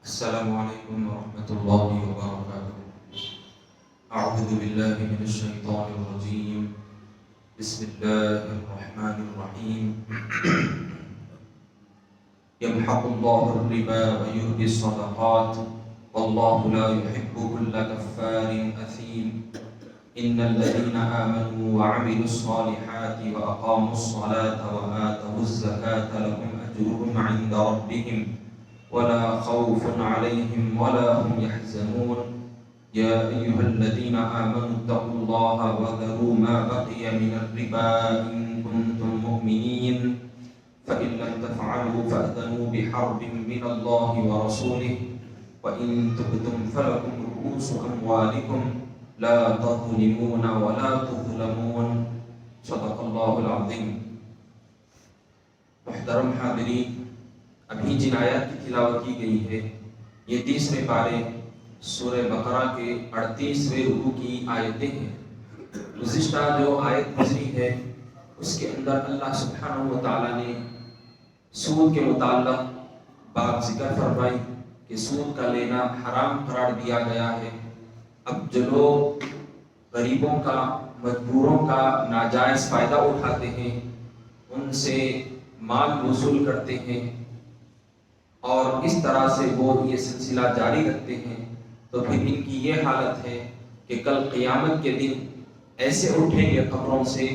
السلام علیکم ورحمۃ اللہ وبرکاتہ۔ اعوذ باللہ من الشیطان الرجیم، بسم اللہ الرحمن الرحیم۔ یمحق اللہ الربا ویربی الصدقات واللہ لا يحب كل كفار اثیم۔ ان الذين آمنوا وعملوا الصالحات واقاموا الصلاة وآتوا الزكاة لهم اجرهم عند ربهم ولا خوف عليهم ولا هم يحزنون۔ يا أيها الذين آمنوا اتقوا الله وذروا ما بقي من الربا إن كنتم مؤمنين فإن لم تفعلوا فأذنوا بحرب من الله ورسوله وإن تبتم فلكم رؤوس أموالكم لا تظلمون ولا تظلمون۔ صدق الله العظيم۔ محترم حاضرین، ابھی جن آیات کی تلاوت کی گئی ہے یہ 30ویں پارے سورہ بقرہ کے 38ویں رکوع کی آیتیں ہیں۔ گزشتہ جو آیت گزری ہے اس کے اندر اللہ سبحانہ و تعالیٰ نے سود کے متعلق بات ذکر فرمائی کہ سود کا لینا حرام قرار دیا گیا ہے۔ اب جو لوگ غریبوں کا، مجبوروں کا ناجائز فائدہ اٹھاتے ہیں، ان سے مال وصول کرتے ہیں اور اس طرح سے وہ یہ سلسلہ جاری رکھتے ہیں، تو پھر ان کی یہ حالت ہے کہ کل قیامت کے دن ایسے اٹھیں گے قبروں سے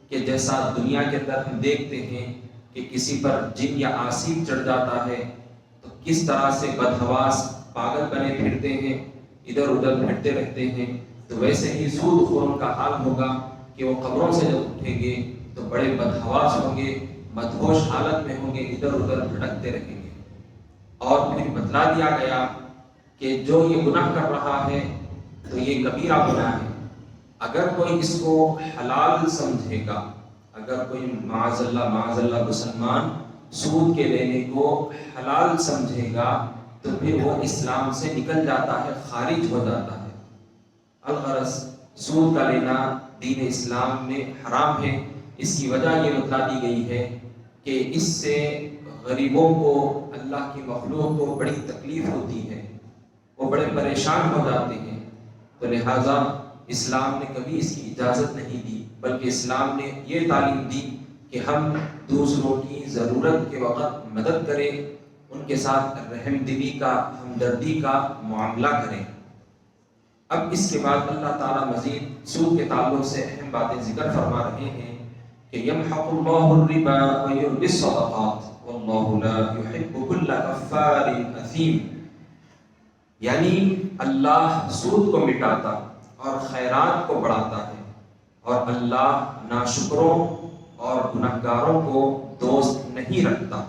کہ جیسا دنیا کے اندر ہم دیکھتے ہیں کہ کسی پر جن یا آسیب چڑھ جاتا ہے تو کس طرح سے بدحواس پاگل بنے پھرتے ہیں، ادھر ادھر پھرتے رہتے ہیں، تو ویسے ہی سود خوروں کا حال ہوگا کہ وہ قبروں سے جب اٹھیں گے تو بڑے بدحواس ہوں گے، مدہوش حالت میں ہوں گے، ادھر ادھر بھٹکتے رہیں گے۔ اور پھر بتلا دیا گیا کہ جو یہ گناہ کر رہا ہے تو یہ کبیرہ گناہ ہے۔ اگر کوئی اس کو حلال سمجھے گا، اگر کوئی معاذ اللہ مسلمان سود کے لینے کو حلال سمجھے گا تو پھر وہ اسلام سے نکل جاتا ہے، خارج ہو جاتا ہے۔ الغرض سود کا لینا دین اسلام میں حرام ہے۔ اس کی وجہ یہ بتلا دی گئی ہے کہ اس سے غریبوں کو، اللہ کی مخلوق کو بڑی تکلیف ہوتی ہے، وہ بڑے پریشان ہو جاتے ہیں، تو لہٰذا اسلام نے کبھی اس کی اجازت نہیں دی، بلکہ اسلام نے یہ تعلیم دی کہ ہم دوسروں کی ضرورت کے وقت مدد کریں، ان کے ساتھ رحم دلی کا، ہمدردی کا معاملہ کریں۔ اب اس کے بعد اللہ تعالیٰ مزید سود کے تعلق سے اہم باتیں ذکر فرما رہے ہیں کہ یمحق اللہ الربا ویربی الصدقات واللہ لا يحب كل کفار اثیم، یعنی اللہ سود کو مٹاتا اور خیرات کو بڑھاتا ہے، اور اللہ ناشکروں اور گنہگاروں کو دوست نہیں رکھتا۔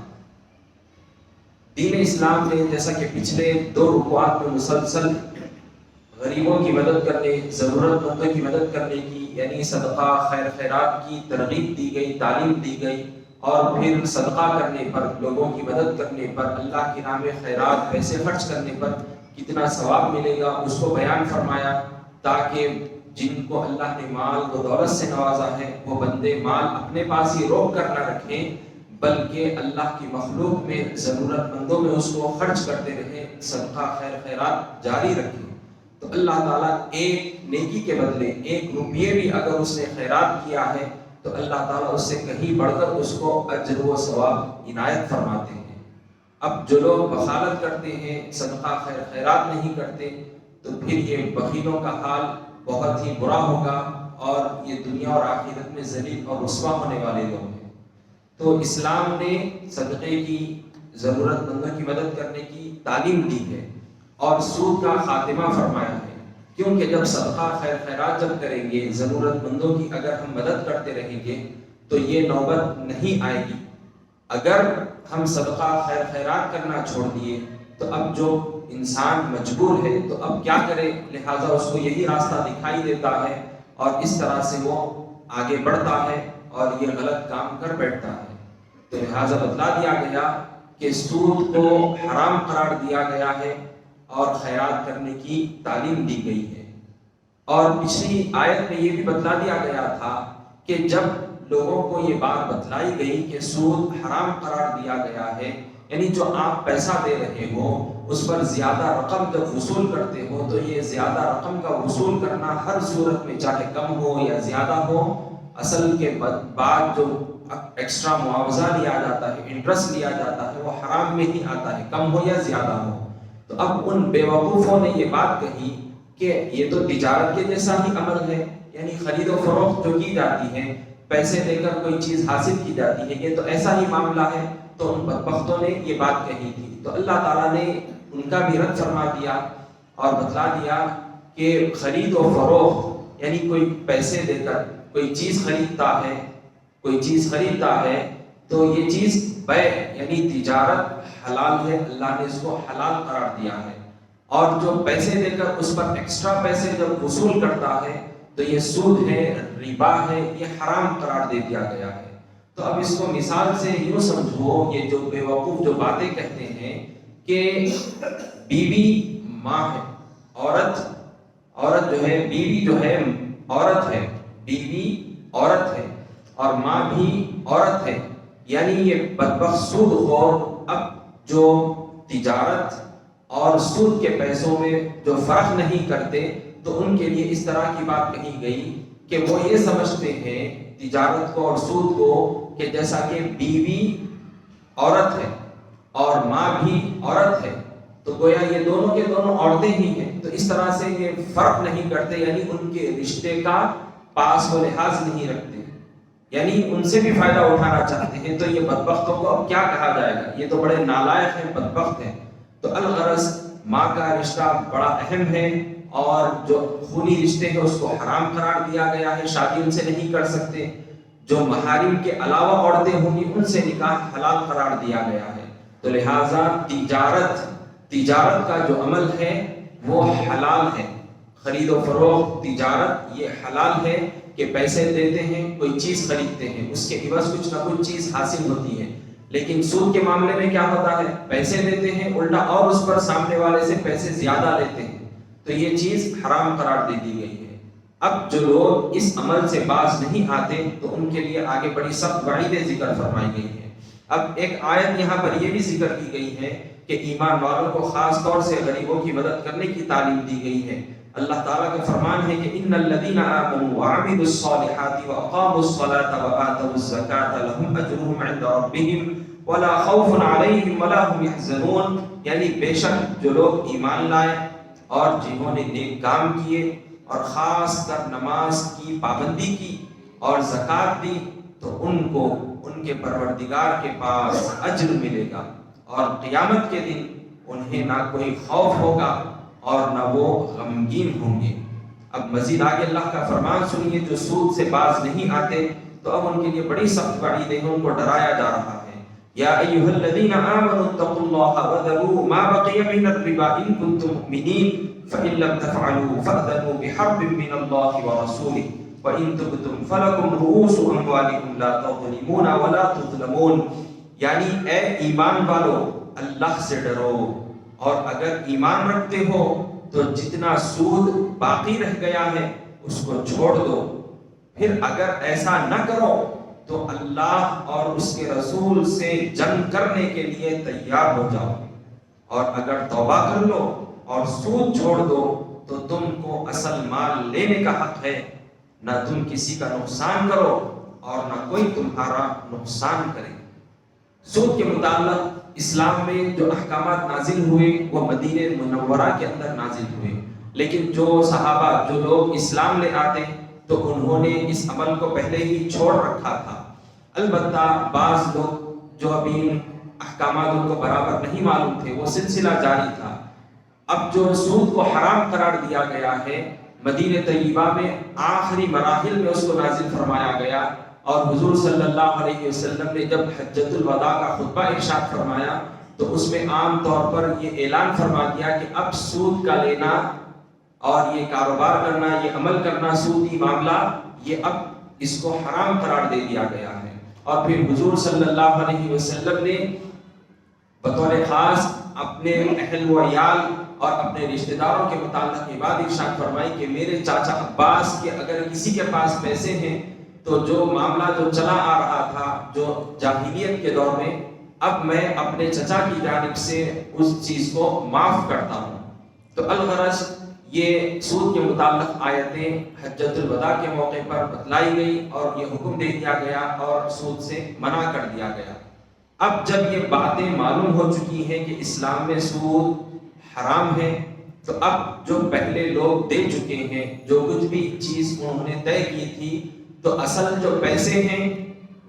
دین اسلام نے جیسا کہ پچھلے 2 رکوعات میں مسلسل غریبوں کی مدد کرنے، ضرورت مندوں کی مدد کرنے کی، یعنی صدقہ خیرات کی ترغیب دی گئی، تعلیم دی گئی، اور پھر صدقہ کرنے پر، لوگوں کی مدد کرنے پر، اللہ کی راہ میں خیرات پیسے خرچ کرنے پر کتنا ثواب ملے گا اس کو بیان فرمایا، تاکہ جن کو اللہ نے مال و دولت سے نوازا ہے وہ بندے مال اپنے پاس ہی روک کر نہ رکھیں، بلکہ اللہ کی مخلوق میں، ضرورت مندوں میں اس کو خرچ کرتے رہیں، صدقہ خیرات جاری رکھیں۔ تو اللہ تعالیٰ ایک نیکی کے بدلے 1 روپیے بھی اگر اس نے خیرات کیا ہے تو اللہ تعالیٰ اس سے کہیں بڑھ کر اس کو اجر و ثواب عنایت فرماتے ہیں۔ اب جو لوگ بخالت کرتے ہیں، صدقہ خیرات نہیں کرتے، تو پھر یہ بخیلوں کا حال بہت ہی برا ہوگا، اور یہ دنیا اور آخرت میں ذلیل اور رسوا ہونے والے لوگ ہیں۔ تو اسلام نے صدقے کی، ضرورت مندوں کی مدد کرنے کی تعلیم دی ہے، اور سود کا خاتمہ فرمایا ہے، کیونکہ جب صدقہ خیرات جب کریں گے، ضرورت مندوں کی اگر ہم مدد کرتے رہیں گے تو یہ نوبت نہیں آئے گی۔ اگر ہم صدقہ خیرات کرنا چھوڑ دیے تو اب جو انسان مجبور ہے تو اب کیا کرے، لہٰذا اس کو یہی راستہ دکھائی دیتا ہے اور اس طرح سے وہ آگے بڑھتا ہے اور یہ غلط کام کر بیٹھتا ہے۔ تو لہٰذا بتلا دیا گیا کہ سود کو حرام قرار دیا گیا ہے اور خیرات کرنے کی تعلیم دی گئی ہے۔ اور پچھلی آیت میں یہ بھی بتلا دیا گیا تھا کہ جب لوگوں کو یہ بات بتلائی گئی کہ سود حرام قرار دیا گیا ہے، یعنی جو آپ پیسہ دے رہے ہو اس پر زیادہ رقم جب وصول کرتے ہو تو یہ زیادہ رقم کا وصول کرنا ہر صورت میں چاہے کم ہو یا زیادہ ہو، اصل کے بعد جو ایکسٹرا معاوضہ لیا جاتا ہے، انٹرسٹ لیا جاتا ہے، وہ حرام میں ہی آتا ہے، کم ہو یا زیادہ ہو۔ تو اب ان بیوقوفوں نے یہ بات کہی کہ یہ تو تجارت کے جیسا ہی عمل ہے، یعنی خرید و فروخت جو کی جاتی ہے، پیسے دے کر کوئی چیز حاصل کی جاتی ہے، یہ تو ایسا ہی معاملہ ہے۔ تو ان بدبختوں نے یہ بات کہی تھی، تو اللہ تعالیٰ نے ان کا بھی رد فرما دیا اور بتلا دیا کہ خرید و فروخت یعنی کوئی پیسے دے کر کوئی چیز خریدتا ہے تو یہ چیز بیع یعنی تجارت حلال ہے، اللہ نے اس کو حلال قرار دیا ہے۔ اور جو پیسے دے کر اس پر ایکسٹرا پیسے جب وصول کرتا ہے تو یہ سود ہے، ربا ہے، یہ حرام قرار دے دیا گیا ہے۔ تو اب اس کو مثال سے یوں سمجھو، یہ جو بیوقوف جو باتیں کہتے ہیں کہ بیوی ماں ہے، عورت جو ہے، بیوی جو ہے عورت ہے، بیوی عورت ہے اور ماں بھی عورت ہے، یعنی یہ بدبخت سود خور اب جو تجارت اور سود کے پیسوں میں جو فرق نہیں کرتے، تو ان کے لیے اس طرح کی بات کہی گئی کہ وہ یہ سمجھتے ہیں تجارت کو اور سود کو کہ جیسا کہ بیوی عورت ہے اور ماں بھی عورت ہے، تو گویا یہ دونوں کے دونوں عورتیں ہی ہیں، تو اس طرح سے یہ فرق نہیں کرتے، یعنی ان کے رشتے کا پاس و لحاظ نہیں رکھتے، یعنی ان سے بھی فائدہ اٹھانا چاہتے ہیں۔ تو یہ بدبختوں کو اب کیا کہا جائے گا، یہ تو بڑے نالائق ہیں، بدبخت ہیں۔ تو الغرض ماں کا رشتہ بڑا اہم ہے، اور جو خونی رشتے ہیں اس کو حرام قرار دیا گیا ہے، شادی ان سے نہیں کر سکتے۔ جو محارم کے علاوہ عورتیں ہوں گی ان سے نکاح حلال قرار دیا گیا ہے۔ تو لہٰذا تجارت کا جو عمل ہے وہ حلال ہے، خرید و فروخت تجارت یہ حلال ہے کہ پیسے دیتے ہیں، کوئی چیز خریدتے ہیں، اس کے عوض کچھ نہ کچھ چیز حاصل ہوتی ہے۔ لیکن سود کے معاملے میں کیا ہوتا ہے، پیسے دیتے ہیں الٹا اور اس پر سامنے والے سے پیسے زیادہ لیتے ہیں، تو یہ چیز حرام قرار دے دی گئی ہے۔ اب جو لوگ اس عمل سے باز نہیں آتے تو ان کے لیے آگے بڑی سخت وعیدیں ذکر فرمائی گئی ہیں۔ اب ایک آیت یہاں پر یہ بھی ذکر کی گئی ہے کہ ایمان والوں کو خاص طور سے غریبوں کی مدد کرنے کی تعلیم دی گئی ہے۔ اللہ تعالیٰ کا فرمان ہے کہ ان الذین آمنوا وعملوا الصالحات واقاموا الصلاة وآتوا الزکاة لهم اجرهم عند ربهم ولا خوف علیہم ولا هم يحزنون، یعنی بے شک جو لوگ ایمان لائے اور جنہوں نے نیک کام کیے اور خاص کر نماز کی پابندی کی اور زکوٰۃ دی، تو ان کو ان کے پروردگار کے پاس اجر ملے گا، اور قیامت کے دن انہیں نہ کوئی خوف ہوگا اور نہ وہ غمگین ہوں گے۔ اب مزید آگے اللہ کا فرمان سنیے، جو سود سے باز نہیں آتے تو اب ان کے لیے بڑی سخت وعیدیں ہیں، ان کو ڈرایا جا رہا ہے۔ یا ایھا الذین آمنوا اتقوا اللہ وذروا ما بقی من الربا ان کنتم مؤمنین فإن لم تفعلوا فأذنوا بحرب من اللہ ورسولہ وإن تبتم فلکم رؤوس اموالکم لا تظلمون ولا تظلمون، یعنی اے ایمان والو اللہ سے ڈرو، اور اگر ایمان رکھتے ہو تو جتنا سود باقی رہ گیا ہے اس کو چھوڑ دو، پھر اگر ایسا نہ کرو تو اللہ اور اس کے رسول سے جنگ کرنے کے لیے تیار ہو جاؤ، اور اگر توبہ کر لو اور سود چھوڑ دو تو تم کو اصل مال لینے کا حق ہے، نہ تم کسی کا نقصان کرو اور نہ کوئی تمہارا نقصان کرے۔ سود کے متعلق اسلام میں جو احکامات نازل ہوئے وہ مدینہ منورہ کے اندر نازل ہوئے، لیکن جو صحابہ جو لوگ اسلام لے آتے تو انہوں نے اس عمل کو پہلے ہی چھوڑ رکھا تھا۔ البتہ بعض لوگ جو ابھی احکامات ان کو برابر نہیں معلوم تھے، وہ سلسلہ جاری تھا۔ اب جو سود کو حرام قرار دیا گیا ہے، مدینہ طیبہ میں آخری مراحل میں اس کو نازل فرمایا گیا، اور حضور صلی اللہ علیہ وسلم نے جب حجۃ الوداع کا خطبہ ارشاد فرمایا تو اس میں عام طور پر یہ اعلان فرما دیا کہ اب سود کا لینا اور یہ کاروبار کرنا، یہ عمل کرنا، سودی معاملہ، یہ اب اس کو حرام قرار دے دیا گیا ہے۔ اور پھر حضور صلی اللہ علیہ وسلم نے بطور خاص اپنے اہل و عیال اور اپنے رشتہ داروں کے متعلق یہ بات ارشاد فرمائی کہ میرے چاچا عباس کے اگر کسی کے پاس پیسے ہیں تو جو معاملہ جو چلا آ رہا تھا جو جاہلیت کے دور میں، اب میں اپنے چچا کی جانب سے اس چیز کو معاف کرتا ہوں۔ تو الغرض یہ سود کے متعلق آیتیں حجۃ الوداع کے موقع پر بتلائی گئی اور یہ حکم دے دیا گیا اور سود سے منع کر دیا گیا۔ اب جب یہ باتیں معلوم ہو چکی ہیں کہ اسلام میں سود حرام ہے، تو اب جو پہلے لوگ دے چکے ہیں، جو کچھ بھی چیز انہوں نے طے کی تھی، تو اصل جو پیسے ہیں،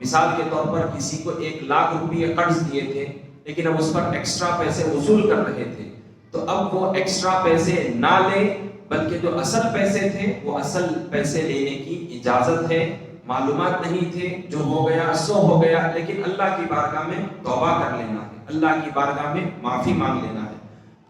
مثال کے طور پر کسی کو 1,00,000 روپئے قرض دیے تھے لیکن اب اس پر ایکسٹرا پیسے وصول کر رہے تھے، تو اب وہ ایکسٹرا پیسے نہ لے بلکہ جو اصل پیسے تھے وہ اصل پیسے لینے کی اجازت ہے۔ معلومات نہیں تھے، جو ہو گیا سو ہو گیا، لیکن اللہ کی بارگاہ میں توبہ کر لینا ہے، اللہ کی بارگاہ میں معافی مانگ لینا ہے۔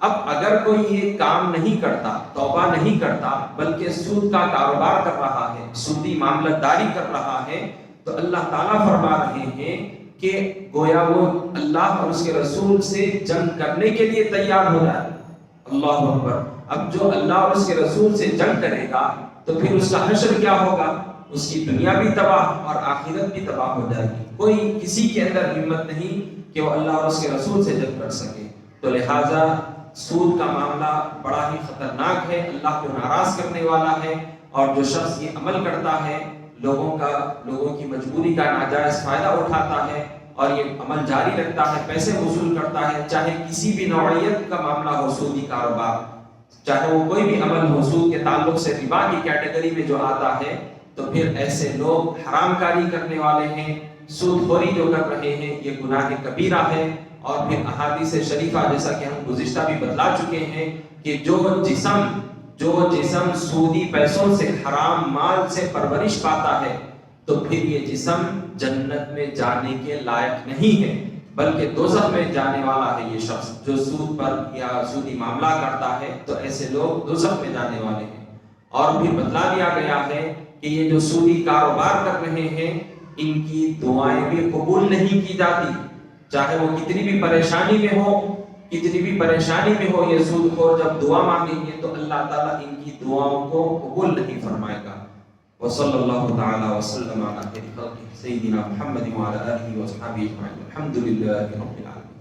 اب اگر کوئی یہ کام نہیں کرتا، توبہ نہیں کرتا، بلکہ سود کا کاروبار کر رہا ہے، سودی معاملت داری کر رہا ہے، تو اللہ تعالیٰ فرما رہے ہیں کہ گویا وہ اللہ اور اس کے رسول سے جنگ کرنے کے لیے تیار ہو جائے۔ اللہ اکبر۔ اب جو اللہ اور اس کے رسول سے جنگ کرے گا تو پھر اس کا حشر کیا ہوگا؟ اس کی دنیا بھی تباہ اور آخرت بھی تباہ ہو جائے گی۔ کوئی کسی کے اندر ہمت نہیں کہ وہ اللہ اور اس کے رسول سے جنگ کر سکے۔ تو لہٰذا سود کا معاملہ بڑا ہی خطرناک ہے، اللہ کو ناراض کرنے والا ہے، اور جو شخص یہ عمل کرتا ہے، لوگوں کی مجبوری کا ناجائز فائدہ اٹھاتا ہے اور یہ عمل جاری رکھتا ہے، پیسے وصول کرتا ہے، چاہے کسی بھی نوعیت کا معاملہ ہو، سودی کاروبار، چاہے وہ کوئی بھی عمل ہو، سود کے تعلق سے ربا کی کیٹیگری میں جو آتا ہے، تو پھر ایسے لوگ حرام کاری کرنے والے ہیں، سود خوری جو کر رہے ہیں، یہ گناہ کبیرہ ہے۔ اور پھر احادیث شریفہ جیسا کہ ہم گزشتہ بھی بتلا چکے ہیں کہ جو جسم سودی پیسوں سے، حرام مال سے پرورش پاتا ہے، تو پھر یہ جسم جنت میں جانے کے لائق نہیں ہے، بلکہ دوزخ میں جانے والا ہے۔ یہ شخص جو سود پر یا سودی معاملہ کرتا ہے، تو ایسے لوگ دوزخ میں جانے والے ہیں۔ اور پھر بتلا دیا گیا ہے کہ یہ جو سودی کاروبار کر رہے ہیں، ان کی دعائیں بھی قبول نہیں کی جاتی، چاہے وہ کتنی بھی پریشانی میں ہو، یہ سود خور جب دعا مانگیں گے تو اللہ تعالیٰ ان کی دعاؤں کو قبول نہیں فرمائے گا۔ وصلی اللہ تعالی وسلم علی خیر خلقہ سیدنا محمد وعلی آلہ وصحبہ اجمعین، الحمد للہ رب العالمین۔